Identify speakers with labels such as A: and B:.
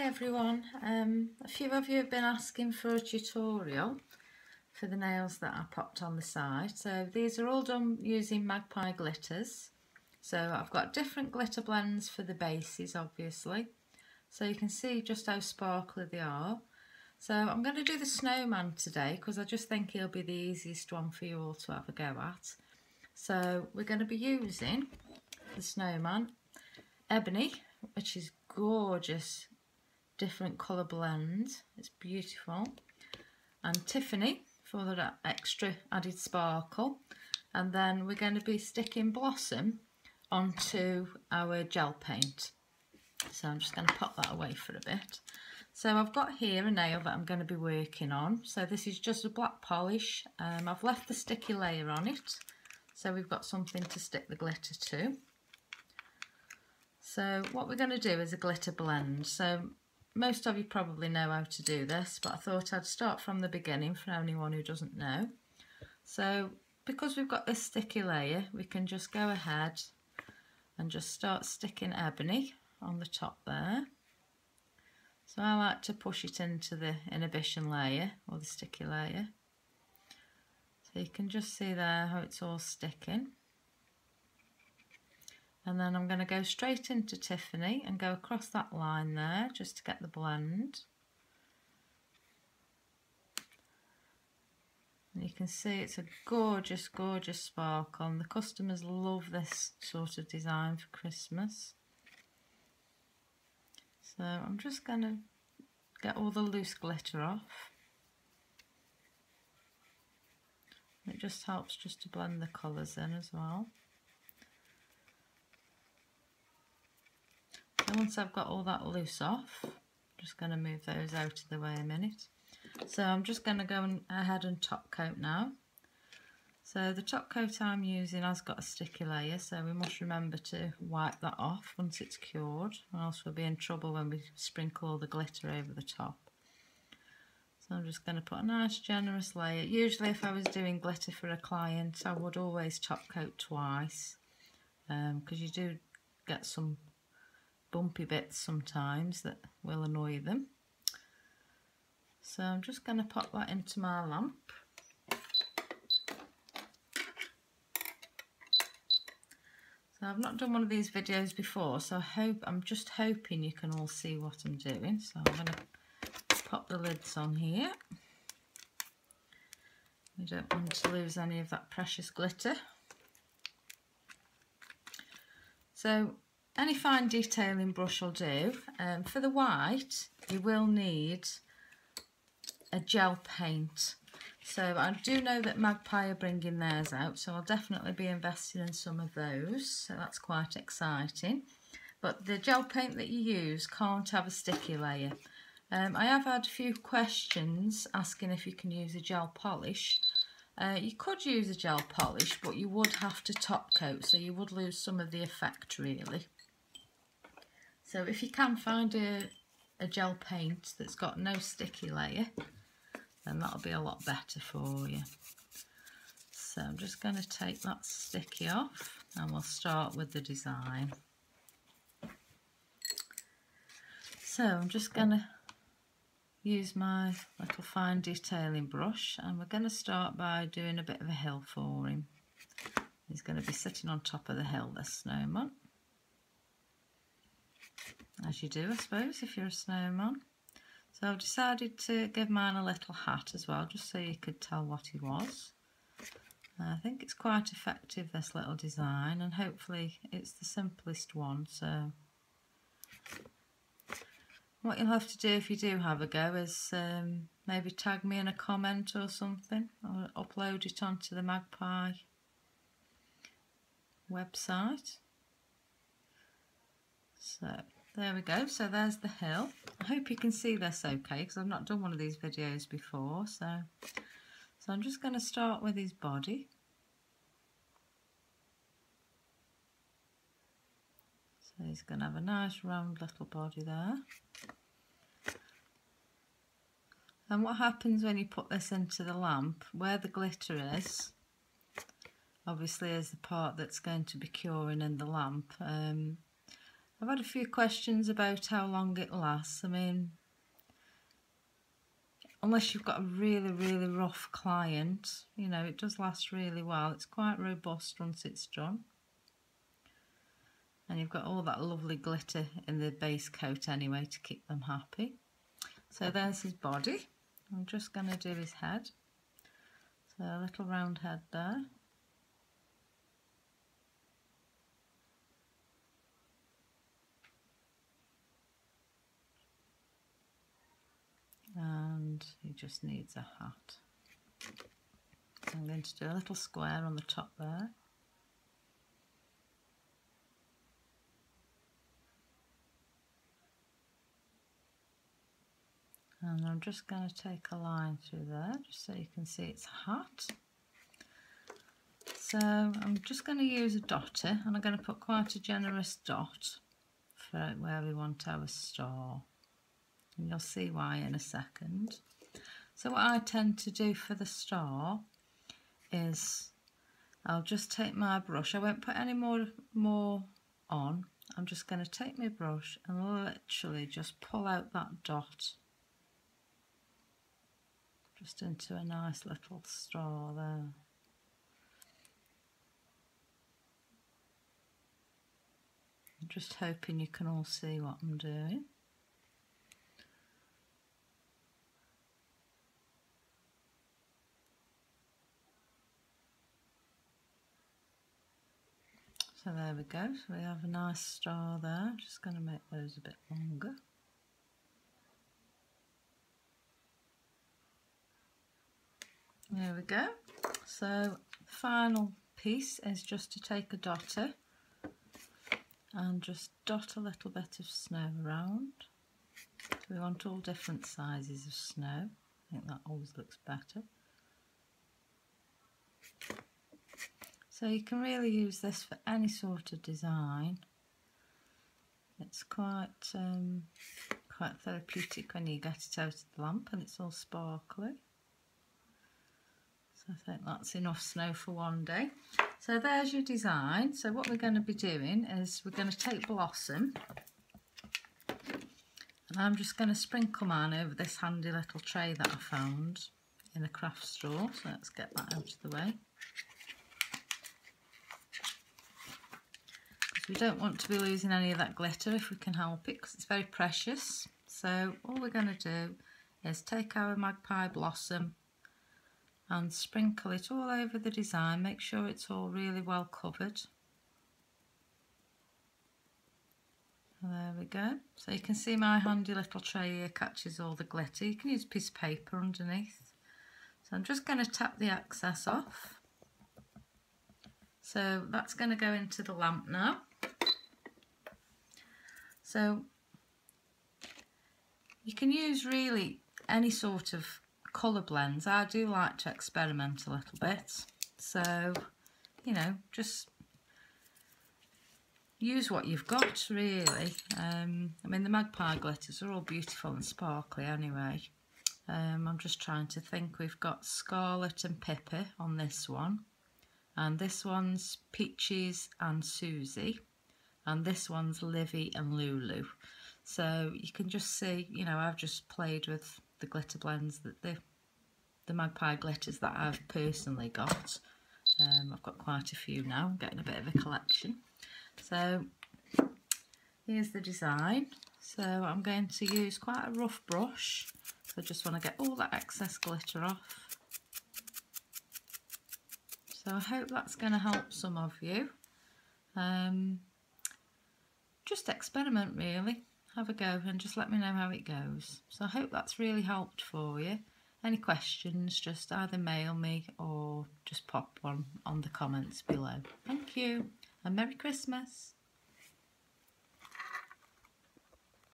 A: Hi everyone, a few of you have been asking for a tutorial for the nails that I popped on the side. So these are all done using Magpie glitters. So I've got different glitter blends for the bases obviously. So you can see just how sparkly they are. So I'm going to do the snowman today because I just think he'll be the easiest one for you all to have a go at. So we're going to be using the snowman, Ebony, which is gorgeous. Different colour blends, it's beautiful, and Tiffany for that extra added sparkle, and then we're going to be sticking Blossom onto our gel paint. So I'm just going to pop that away for a bit. So I've got here a nail that I'm going to be working on. So this is just a black polish. I've left the sticky layer on it, so we've got something to stick the glitter to. So what we're going to do is a glitter blend. So most of you probably know how to do this, but I thought I'd start from the beginning for anyone who doesn't know. So because we've got this sticky layer, we can just go ahead and just start sticking Ebony on the top there. So I like to push it into the inhibition layer or the sticky layer. So you can just see there how it's all sticking. And then I'm going to go straight into Tiffany and go across that line there just to get the blend. And you can see it's a gorgeous, gorgeous sparkle, and the customers love this sort of design for Christmas. So I'm just going to get all the loose glitter off. It just helps just to blend the colours in as well. So once I've got all that loose off, I'm just going to move those out of the way a minute. So I'm just going to go ahead and top coat now. So the top coat I'm using has got a sticky layer, so we must remember to wipe that off once it's cured, or else we'll be in trouble when we sprinkle all the glitter over the top. So I'm just going to put a nice generous layer. Usually if I was doing glitter for a client, I would always top coat twice, because you do get some bumpy bits sometimes that will annoy them. So I'm just going to pop that into my lamp. So I've not done one of these videos before, so I'm just hoping you can all see what I'm doing. So I'm going to pop the lids on here. We don't want to lose any of that precious glitter. So any fine detailing brush will do. For the white, you will need a gel paint. So I do know that Magpie are bringing theirs out, so I'll definitely be investing in some of those. So that's quite exciting. But the gel paint that you use can't have a sticky layer. I have had a few questions asking if you can use a gel polish. You could use a gel polish, but you would have to top coat, so you would lose some of the effect really. So if you can find a gel paint that's got no sticky layer, then that'll be a lot better for you. So I'm just going to take that sticky off and we'll start with the design. So I'm just going to use my little fine detailing brush, and we're going to start by doing a bit of a hill for him. He's going to be sitting on top of the hill, this snowman. As you do, I suppose, if you're a snowman. So I've decided to give mine a little hat as well, just so you could tell what he was. I think it's quite effective, this little design, and hopefully it's the simplest one. So what you'll have to do if you do have a go is maybe tag me in a comment or something, or upload it onto the Magpie website. So there we go, so there's the hill. I hope you can see this okay, because I've not done one of these videos before. So I'm just going to start with his body. So he's going to have a nice round little body there. And what happens when you put this into the lamp, where the glitter is, obviously is the part that's going to be curing in the lamp. I've had a few questions about how long it lasts. I mean, unless you've got a really rough client, you know, it does last really well. It's quite robust once it's done. And you've got all that lovely glitter in the base coat anyway to keep them happy. So there's his body. I'm just going to do his head. So a little round head there. And he just needs a hat. So I'm going to do a little square on the top there. And I'm just going to take a line through there just so you can see it's a hat. So I'm just going to use a dotter, and I'm going to put quite a generous dot for where we want our star. And you'll see why in a second. So what I tend to do for the star is I'll just take my brush. I won't put any more on. I'm just going to take my brush and literally just pull out that dot just into a nice little star there. I'm just hoping you can all see what I'm doing. So there we go, so we have a nice star there. Just going to make those a bit longer. There we go. So the final piece is just to take a dotter and just dot a little bit of snow around. So we want all different sizes of snow. I think that always looks better. So you can really use this for any sort of design. It's quite therapeutic when you get it out of the lamp and it's all sparkly. So I think that's enough snow for one day. So there's your design. So what we're going to be doing is we're going to take Blossom, and I'm just going to sprinkle mine over this handy little tray that I found in a craft store. So let's get that out of the way. We don't want to be losing any of that glitter if we can help it, because it's very precious. So all we're going to do is take our Magpie Blossom and sprinkle it all over the design. Make sure it's all really well covered. There we go. So you can see my handy little tray here catches all the glitter. You can use a piece of paper underneath. So I'm just going to tap the excess off. So that's going to go into the lamp now. So you can use really any sort of colour blends. I do like to experiment a little bit. So, you know, just use what you've got really. I mean, the Magpie glitters are all beautiful and sparkly anyway. I'm just trying to think. We've got Scarlet and Pippa on this one. And this one's Peaches and Susie, and this one's Livy and Lulu. So you can just see, you know, I've just played with the glitter blends, that the Magpie glitters that I've personally got. I've got quite a few now. I'm getting a bit of a collection. So here's the design. So I'm going to use quite a rough brush. So I just want to get all that excess glitter off. So I hope that's going to help some of you. Just experiment really, have a go and just let me know how it goes. So I hope that's really helped for you. Any questions, just either mail me or just pop one on the comments below. Thank you and Merry Christmas.